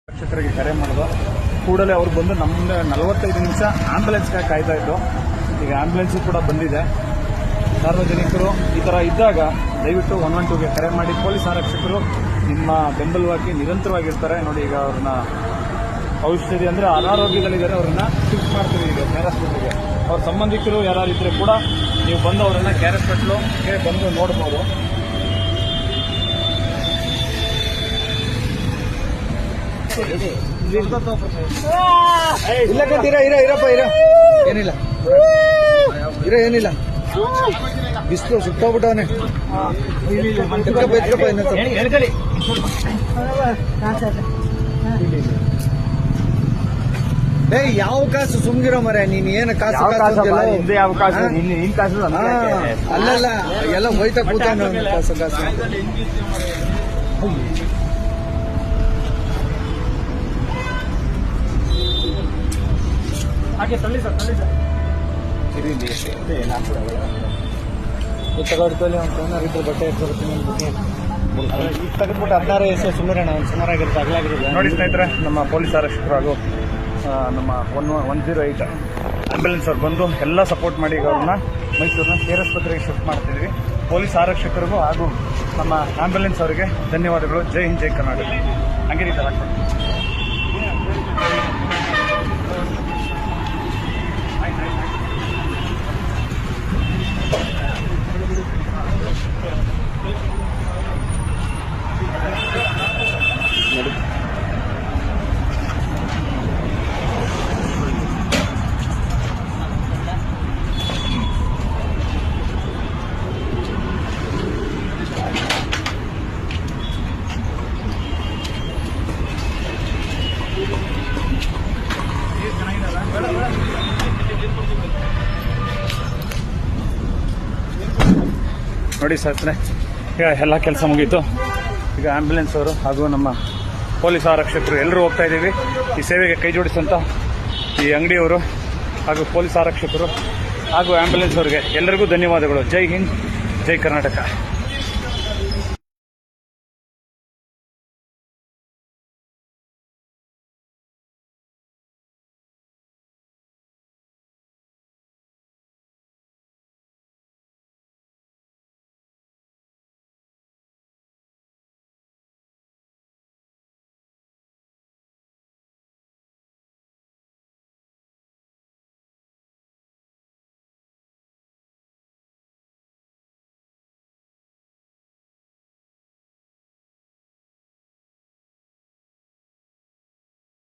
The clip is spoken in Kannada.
ಶಿಕ್ಷಕರಿಗೆ ಕರೆ ಮಾಡಿದ್ರು. ಕೂಡಲೇ ಅವ್ರು ಬಂದು ನಮ್ಮದೇ 45 ನಿಮಿಷ ಆಂಬ್ಯುಲೆನ್ಸ್ಗೆ ಕಾಯ್ತಾ ಇದ್ದು. ಈಗ ಆಂಬ್ಯುಲೆನ್ಸು ಕೂಡ ಬಂದಿದೆ. ಸಾರ್ವಜನಿಕರು ಈ ಥರ ಇದ್ದಾಗ ದಯವಿಟ್ಟು 112ಗೆ ಕರೆ ಮಾಡಿ. ಪೊಲೀಸ್ ಆರಕ್ಷಕರು ನಿಮ್ಮ ಬೆಂಬಲವಾಗಿ ನಿರಂತರವಾಗಿರ್ತಾರೆ. ನೋಡಿ, ಈಗ ಅವ್ರನ್ನ ಔಷಧಿ ಅಂದರೆ ಅನಾರೋಗ್ಯದಲ್ಲಿದ್ದಾರೆ, ಅವ್ರನ್ನ ಶಿಫ್ಟ್ ಮಾಡ್ತೀವಿ ಈಗ KR ಹಾಸ್ಪಿಟ್ಲಿಗೆ. ಅವ್ರ ಸಂಬಂಧಿಕರು ಯಾರು ಇದ್ದರೆ ಕೂಡ ನೀವು ಬಂದು ಅವರನ್ನು KR ಹಾಸ್ಪಿಟ್ಲಿಗೆ ಬಂದು ನೋಡ್ಬೋದು. ಇಲ್ಲ ಕಂತೀರಾ ಇರಪ್ಪ ಏನಿಲ್ಲ ಏನಿಲ್ಲ ಬಿಸಿಲು ಸುಟ್ಟೋಗ್ಬಿಟ್ಟವನೆ. ಯಾವ ಕಾಸು ಸುಮ್ಗಿರೋ ಮರ ನೀನ್ ಏನ ಕಾಸು ಅಲ್ಲಲ್ಲ ಎಲ್ಲ ಹೋಯ್ತಾ ಕೂತಾನ ಕಾಸು ಹಾಗೆ ತಳ್ಳಿ ಸರ್ ತಗೊಳ್ತಲ್ಲಿ ಒಂದು ಬಟ್ಟೆ ಈಗ ತೆಗೆದ್ಬಿಟ್ಟು 16 ಎಸೆ ಸುಮ್ಮನೆ ಸುಮಾರಾಗಿರುತ್ತೆ ಅಗಲಾಗಿರುತ್ತೆ. ನೋಡಿ ಸ್ನೇಹಿತರೆ, ನಮ್ಮ ಪೊಲೀಸ್ ಆರಕ್ಷಕರು ಹಾಗೂ ನಮ್ಮ 108 ಆಂಬ್ಯುಲೆನ್ಸ್ ಅವ್ರು ಬಂದು ಎಲ್ಲ ಸಪೋರ್ಟ್ ಮಾಡಿ ಈಗ ಅವ್ರನ್ನ ಮೈಸೂರಿನ KR ಆಸ್ಪತ್ರೆಗೆ ಶಿಫ್ಟ್ ಮಾಡ್ತಿದ್ವಿ. ಪೊಲೀಸ್ ಆರಕ್ಷಕರಿಗೂ ಹಾಗೂ ನಮ್ಮ ಆಂಬ್ಯುಲೆನ್ಸ್ ಅವರಿಗೆ ಧನ್ಯವಾದಗಳು. ಜೈ ಹಿಂದ್, ಜೈ ಕರ್ನಾಟಕ. ಹಂಗೆ ರೀತಿ ನೋಡಿ ಸ್ನೇಹಿತರೆ, ಈಗ ಎಲ್ಲ ಕೆಲಸ ಮುಗೀತು. ಈಗ ಆಂಬ್ಯುಲೆನ್ಸ್ ಅವರು ಹಾಗೂ ನಮ್ಮ ಪೊಲೀಸ್ ಆರಕ್ಷಕರು ಎಲ್ಲರೂ ಹೋಗ್ತಾ ಇದ್ದೀವಿ. ಈ ಸೇವೆಗೆ ಕೈ ಜೋಡಿಸಂತ ಈ ಅಂಗಡಿಯವರು ಹಾಗೂ ಪೊಲೀಸ್ ಆರಕ್ಷಕರು ಹಾಗೂ ಆಂಬ್ಯುಲೆನ್ಸ್ ಅವರಿಗೆ ಎಲ್ಲರಿಗೂ ಧನ್ಯವಾದಗಳು. ಜೈ ಹಿಂದ್, ಜೈ ಕರ್ನಾಟಕ.